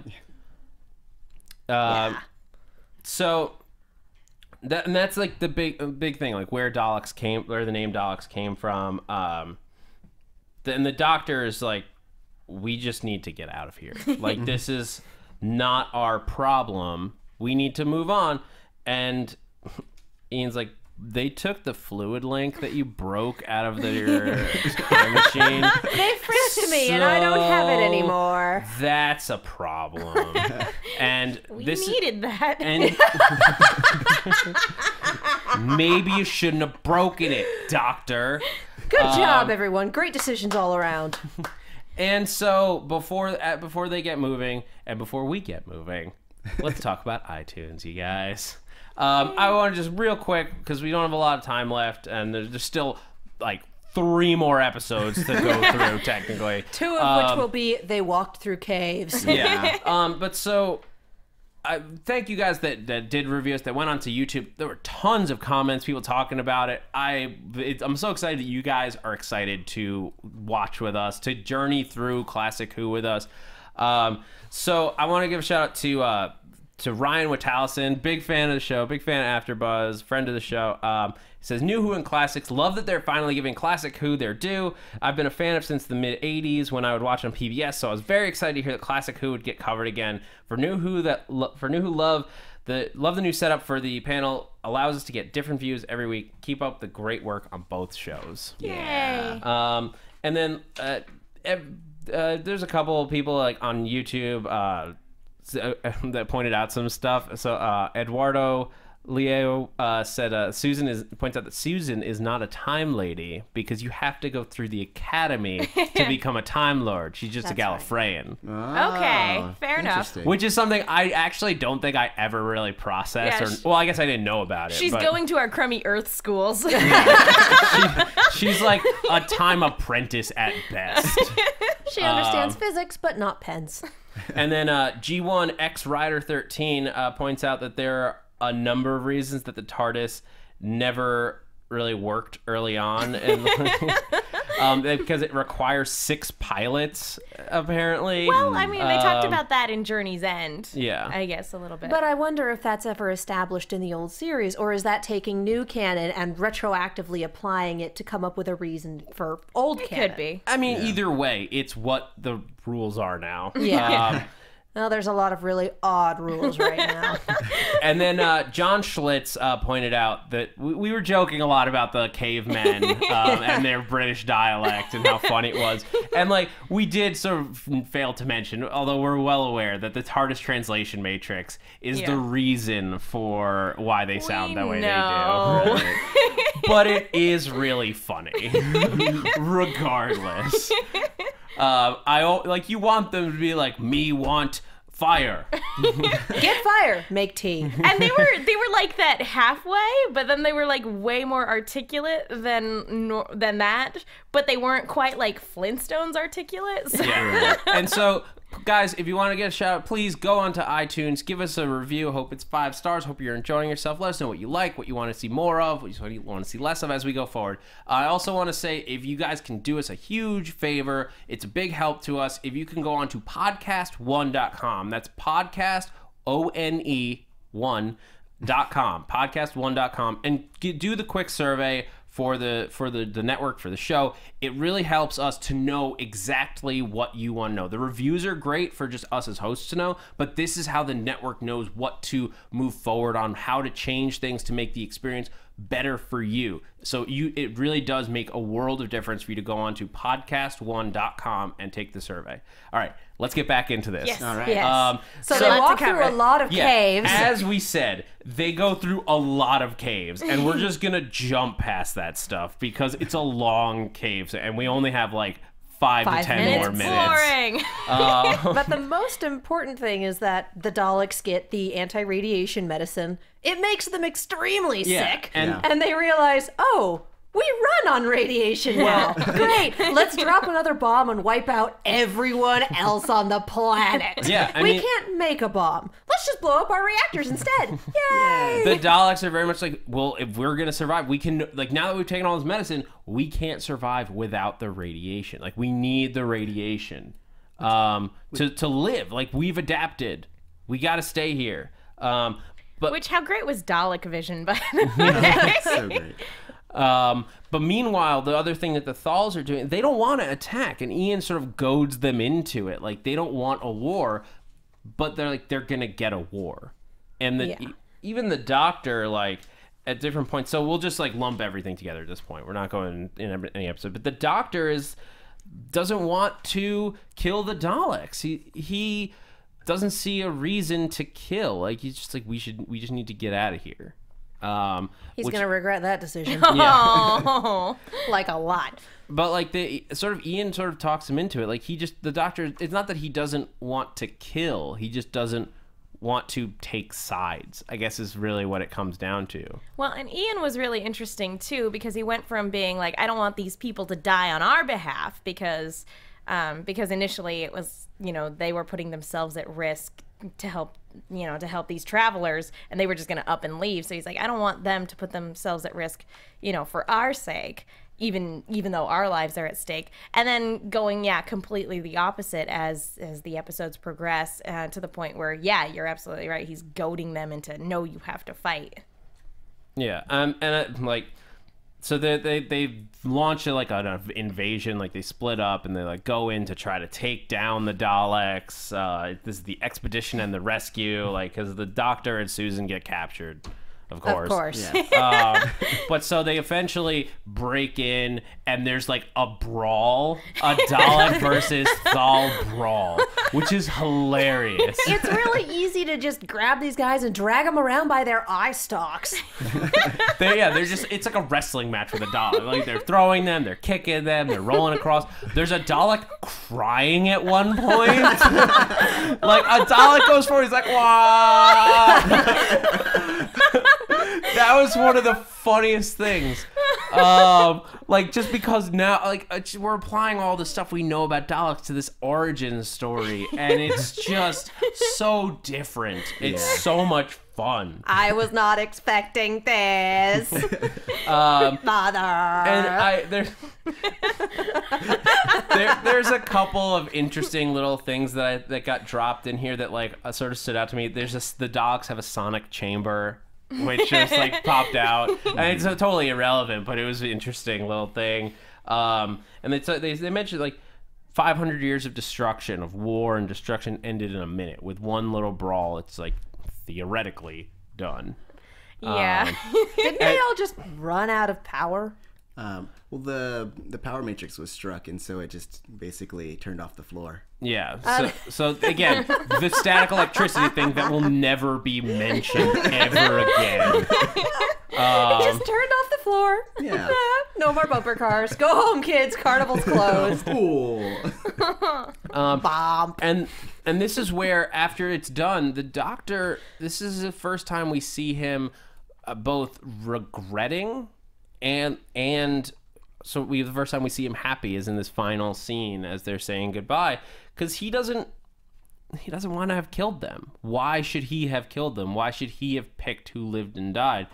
So... and that's like the big thing, like where the name Daleks came from. And the Doctor is like, we just need to get out of here. Like, this is not our problem. We need to move on. And Ian's like, they took the fluid link that you broke out of your time machine. They frisked me, and I don't have it anymore. That's a problem. And we needed that. And maybe you shouldn't have broken it, Doctor. Good job, everyone. Great decisions all around. And so before they get moving, and before we get moving, let's talk about iTunes, you guys. I want to just real quick, because we don't have a lot of time left, and there's still like 3 more episodes to go through, technically. 2 of which will be They Walked Through Caves. Yeah. But so, I thank you guys that did reviews, that went onto YouTube. There were tons of comments, people talking about it. I'm so excited that you guys are excited to watch with us, to journey through Classic Who with us. So I want to give a shout out to Ryan Witalison, big fan of the show, big fan of AfterBuzz, friend of the show. He says, New Who and Classics, love that they're finally giving Classic Who their due. I've been a fan of since the mid-'80s when I would watch on PBS, so I was very excited to hear that Classic Who would get covered again. For New Who love the new setup for the panel, allows us to get different views every week. Keep up the great work on both shows. Yay. And then there's a couple of people like on YouTube that pointed out some stuff. So Eduardo Leo points out that Susan is not a time lady because you have to go through the academy to become a Time Lord. She's just a Gallifreyan. Right. Okay, fair enough. Which is something I actually don't think I ever really processed. Well, I guess I didn't know about it. She's going to our crummy Earth schools. She's like a time apprentice at best. She understands physics, but not pens. And then G1 X Rider 13 points out that there are a number of reasons that the TARDIS never really worked early on, and because it requires 6 pilots apparently. Well, I mean, they talked about that in Journey's End. Yeah, I guess a little bit. But I wonder if that's ever established in the old series, or is that taking new canon and retroactively applying it to come up with a reason for old canon? Could be. I mean, either way, it's what the rules are now. Yeah. Well, there's a lot of really odd rules right now. And then John Schlitz pointed out that we were joking a lot about the cavemen and their British dialect and how funny it was. And like we did sort of fail to mention, although we're well aware, that the TARDIS translation matrix is the reason for why they sound that way they do. Really. But it is really funny, regardless. You want them to be like, me want fire. Get fire, make tea. And they were like that halfway, but then they were like way more articulate than that, but they weren't quite like Flintstones articulate. So. Yeah. And so, guys, if you want to get a shout out, please go onto iTunes, give us a review. Hope it's 5 stars. Hope you're enjoying yourself. Let us know what you like, what you want to see more of, what you want to see less of as we go forward. I also want to say, if you guys can do us a huge favor, it's a big help to us. If you can go on to podcast1.com. That's podcast, O-N-E, 1.com. Podcast1.com. And do the quick survey for the network, for the show. It really helps us to know exactly what you want to know. The reviews are great for just us as hosts to know, but this is how the network knows what to move forward on, how to change things to make the experience better for you. So it really does make a world of difference for you to go on to podcast1.com and take the survey. All right, let's get back into this. Yes. All right. Yes. So they walk through a lot of caves. As we said, they go through a lot of caves, and we're just gonna jump past that stuff because it's a long cave, and we only have like 5 to 10 more minutes. Boring. But the most important thing is that the Daleks get the anti-radiation medicine. It makes them extremely sick. And they realize, oh, we run on radiation now. Great. Let's drop another bomb and wipe out everyone else on the planet. Yeah, we can't make a bomb. Let's just blow up our reactors instead. Yay! The Daleks are very much like, well, if we're going to survive, we can, like, now that we've taken all this medicine, we can't survive without the radiation. Like, we need the radiation to live. Like, we've adapted. We got to stay here. But how great was Dalek vision, by the way? So great. But meanwhile, the other thing that the Thals are doing, they don't want to attack, and Ian sort of goads them into it. Like, they don't want a war, but they're like, they're gonna get a war. And even the Doctor, like, at different points, so we'll just like lump everything together at this point. We're not going in any episode, but the Doctor doesn't want to kill the Daleks. He doesn't see a reason to kill. Like, he's just like, we just need to get out of here. He's gonna regret that decision. Oh. Like a lot. But like Ian sort of talks him into it. Like, the Doctor, it's not that he doesn't want to kill, he just doesn't want to take sides, I guess, is really what it comes down to. Well, and Ian was really interesting too, because he went from being like, I don't want these people to die on our behalf, because initially it was, they were putting themselves at risk to help these travelers, and they were just going to up and leave. So he's like, I don't want them to put themselves at risk, for our sake, even though our lives are at stake. And then going, completely the opposite as the episodes progress, to the point where, you're absolutely right. He's goading them into, no, you have to fight. Yeah. So they launch like an invasion, like they split up and they like go in to try to take down the Daleks. This is the expedition and the rescue, like, because the Doctor and Susan get captured, of course. Of course. Yeah. But so they eventually break in and there's like a brawl, a Dalek versus Thal brawl, which is hilarious. It's really easy to just grab these guys and drag them around by their eye stalks. They're just, it's like a wrestling match with a Dalek. Like, they're throwing them, they're kicking them, they're rolling across. There's a Dalek crying at one point. Like, a Dalek goes forward, he's like, wah. That was one of the funniest things. Like, just because now, like, we're applying all the stuff we know about Daleks to this origin story, and it's just so different. It's so much fun. I was not expecting this. Father. And there's a couple of interesting little things that got dropped in here that like sort of stood out to me. There's the Daleks have a sonic chamber, which just like popped out, and it's totally irrelevant, but it was an interesting little thing. And they mentioned like 500 years of destruction, of war and destruction, ended in a minute with one little brawl. It's like theoretically done. Yeah. Didn't they all just run out of power? Well, the power matrix was struck, and so it just basically turned off the floor. Yeah. So again, the static electricity thing that will never be mentioned ever again. It just turned off the floor. Yeah. No more bumper cars. Go home, kids. Carnival's closed. Cool. Bomb. And this is where, after it's done, the Doctor, this is the first time we see him both regretting and so the first time we see him happy is in this final scene as they're saying goodbye, because he doesn't want to have killed them. Why should he have killed them? Why should he have picked who lived and died?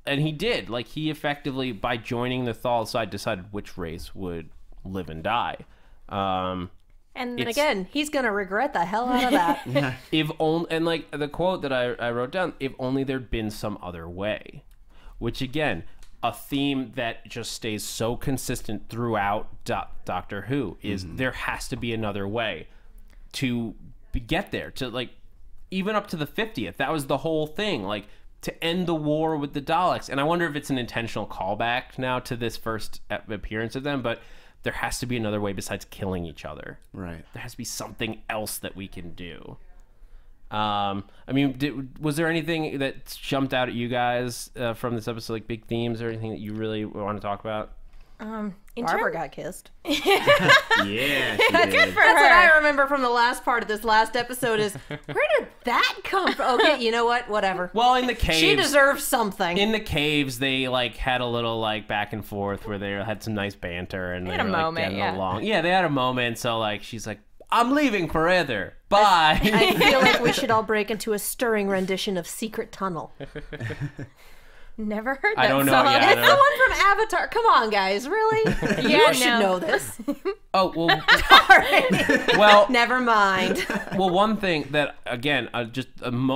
And he did. Like, he effectively, by joining the Thal side, decided which race would live and die. And again, he's gonna regret the hell out of that. Yeah. If only, and like the quote that I wrote down, if only there'd been some other way, which again, a theme that just stays so consistent throughout Doctor Who is there has to be another way to get there, to like, even up to the 50th. That was the whole thing, like, to end the war with the Daleks. And I wonder if it's an intentional callback now to this first appearance of them, but there has to be another way besides killing each other. Right. There has to be something else that we can do. I mean, was there anything that jumped out at you guys from this episode, like big themes or anything that you really want to talk about? Barbara got kissed. Yeah, she did. That's what I remember from the last part of this last episode is, where did that come from? Okay, you know what? Whatever. Well, in the caves, she deserves something. In the caves, they like had a little like back and forth where they had some nice banter and they had a were like moment, getting yeah. along. Yeah, they had a moment. So like she's like, "I'm leaving forever. Bye." I feel like we should all break into a stirring rendition of Secret Tunnel. Never heard that I don't know. song. Yeah, I It's don't the know. one from Avatar. Come on, guys. Really? Yeah, You should know this. Oh well. All right. Well, Never mind. well, one thing that again,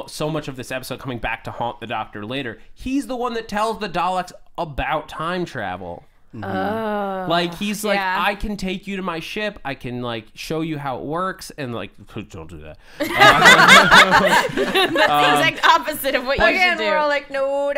so much of this episode coming back to haunt the Doctor later. He's the one that tells the Daleks about time travel. Oh. Like he's like, yeah. I can take you to my ship. I can like show you how it works, and like, don't do that. That's the exact opposite of what you should Again, do. we're all like, no.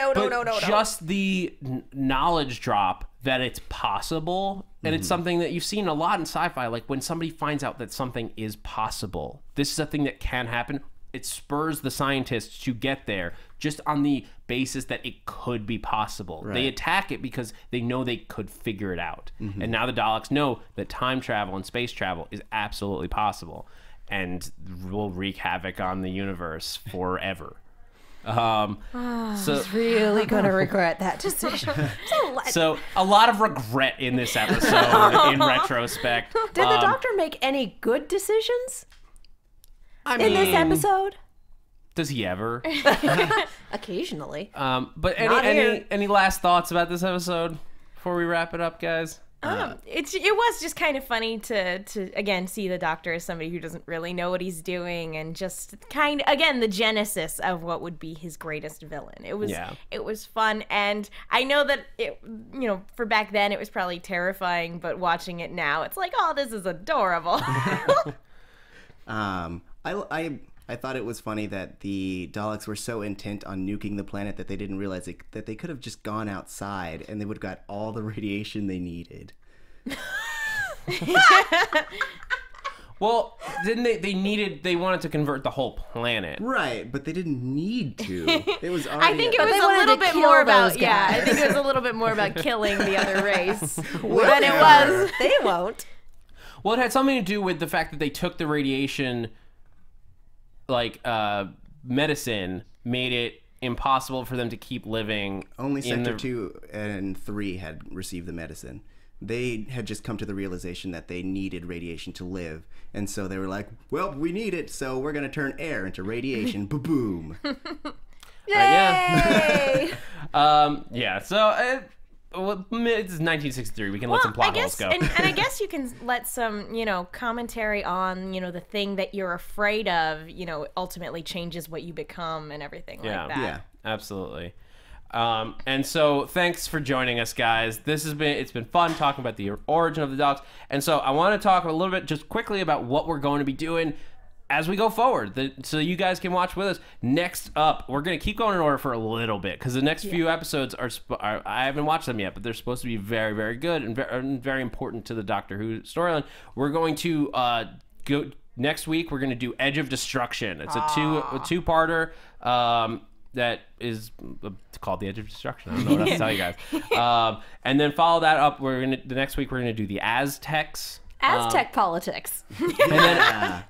Just the knowledge drop that it's possible, and it's something that you've seen a lot in sci-fi. Like when somebody finds out that something is possible, this is a thing that can happen. It spurs the scientists to get there just on the basis that it could be possible. Right. They attack it because they know they could figure it out. And now the Daleks know that time travel and space travel is absolutely possible and will wreak havoc on the universe forever. So Really gonna regret that decision. So a lot of regret in this episode in retrospect. Did the Doctor make any good decisions in this episode? Does he ever? Occasionally. But Not here. any last thoughts about this episode before we wrap it up, guys? It was just kind of funny to again see the Doctor as somebody who doesn't really know what he's doing, and just kind of again the genesis of what would be his greatest villain. It was fun, and I know that it for back then it was probably terrifying, but watching it now it's like, oh, this is adorable. I thought it was funny that the Daleks were so intent on nuking the planet that they didn't realize that they could have just gone outside and they would have got all the radiation they needed. Well, didn't they wanted to convert the whole planet. Right, but they didn't need to. It was already. I think it But was they a wanted little to bit kill more those about guys. I think it was a little bit more about killing the other race Will than it was. They won't. Well, it had something to do with the fact that they took the radiation, like medicine, made it impossible for them to keep living. Only in Sector the... 2 and 3 had received the medicine. They had just come to the realization that they needed radiation to live. And so they were like, well, we need it, so we're going to turn air into radiation. Ba-boom. Yay! Yeah, so it's 1963. We can let some plot holes go. And I guess you can let some, commentary on, the thing that you're afraid of, ultimately changes what you become and everything like that. Yeah. Absolutely. And so thanks for joining us, guys. It's been fun talking about the origin of the Daleks. And so I want to talk a little bit just quickly about what we're going to be doing as we go forward, so you guys can watch with us. Next up, we're going to keep going in order for a little bit because the next few episodes are I haven't watched them yet, but they're supposed to be very, very good and very important to the Doctor Who storyline. We're going to go next week. We're going to do Edge of Destruction. It's a two-parter. That is called The Edge of Destruction. I don't know what else to tell you guys. And then follow that up. The next week we're gonna do the Aztecs. Aztec politics.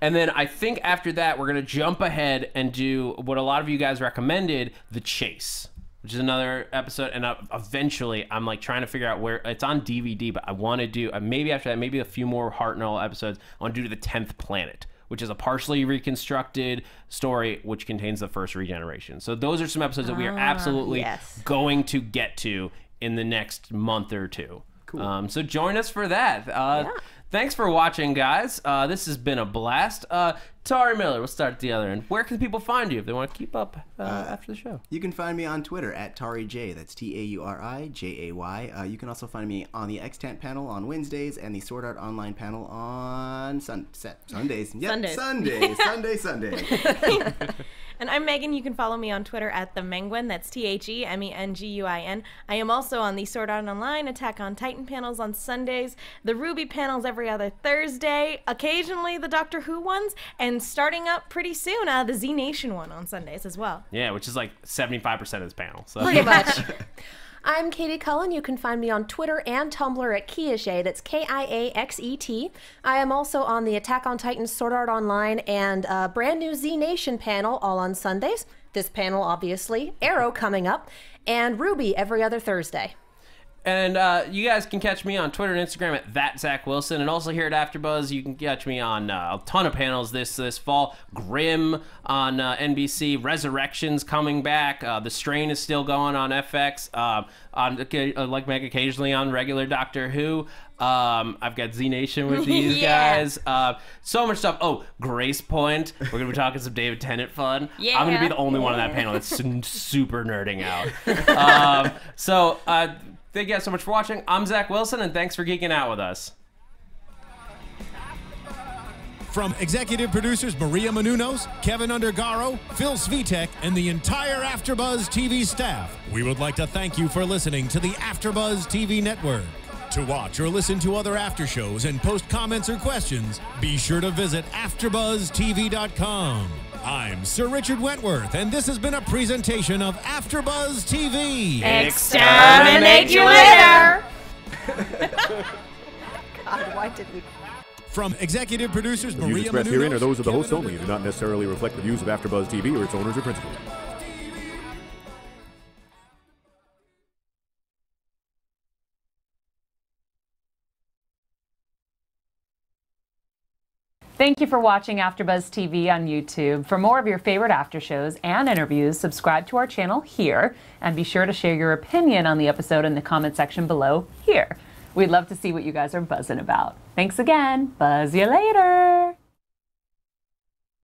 And then I think after that we're gonna jump ahead and do what a lot of you guys recommended, The Chase, which is another episode. And eventually I'm like trying to figure out where it's on DVD, but I want to do maybe after that, maybe a few more Hartnell episodes. I want to do The 10th Planet, which is a partially reconstructed story which contains the first regeneration. So those are some episodes that we are absolutely going to get to in the next month or two. Cool. So join us for that. Thanks for watching, guys. This has been a blast. Tauri Miller, we'll start at the other end. Where can people find you if they want to keep up after the show? You can find me on Twitter at TauriJ. That's TauriJay. You can also find me on the Extant panel on Wednesdays and the Sword Art Online panel on Sundays. Yep, Sunday. And I'm Megan. You can follow me on Twitter at TheMenguin. That's TheMenguin. I am also on the Sword Art Online, Attack on Titan panels on Sundays, the Ruby panels every other Thursday, occasionally the Doctor Who ones, and starting up pretty soon, the Z Nation one on Sundays as well. Yeah, which is like 75% of this panel. So. Pretty much. I'm Katie Cullen. You can find me on Twitter and Tumblr at Kiaxet. That's Kiaxet. I am also on the Attack on Titan Sword Art Online and a brand new Z Nation panel, all on Sundays. This panel, obviously. Arrow coming up. And Ruby every other Thursday. And you guys can catch me on Twitter and Instagram at @ZachWilson. And also here at AfterBuzz, you can catch me on a ton of panels this fall. Grimm on NBC. Resurrections coming back. The Strain is still going on FX. Like Meg occasionally on regular Doctor Who. I've got Z Nation with these guys. So much stuff. Oh, Grace Point. We're going to be talking some David Tennant fun. Yeah. I'm going to be the only one on that panel that's super nerding out. Thank you guys so much for watching. I'm Zach Wilson, and thanks for geeking out with us. From executive producers Maria Menounos, Kevin Undergaro, Phil Svitek, and the entire AfterBuzz TV staff, we would like to thank you for listening to the AfterBuzz TV network. To watch or listen to other after shows and post comments or questions, be sure to visit AfterBuzzTV.com. I'm Sir Richard Wentworth, and this has been a presentation of AfterBuzz TV. Exterminate you later! God, why did we... From executive producers The views Maria expressed Menounos, herein are those of the host Kevin only and do not necessarily reflect the views of AfterBuzz TV or its owners or principals. Thank you for watching AfterBuzz TV on YouTube. For more of your favorite after shows and interviews, subscribe to our channel here, and be sure to share your opinion on the episode in the comment section below here. We'd love to see what you guys are buzzing about. Thanks again. Buzz you later.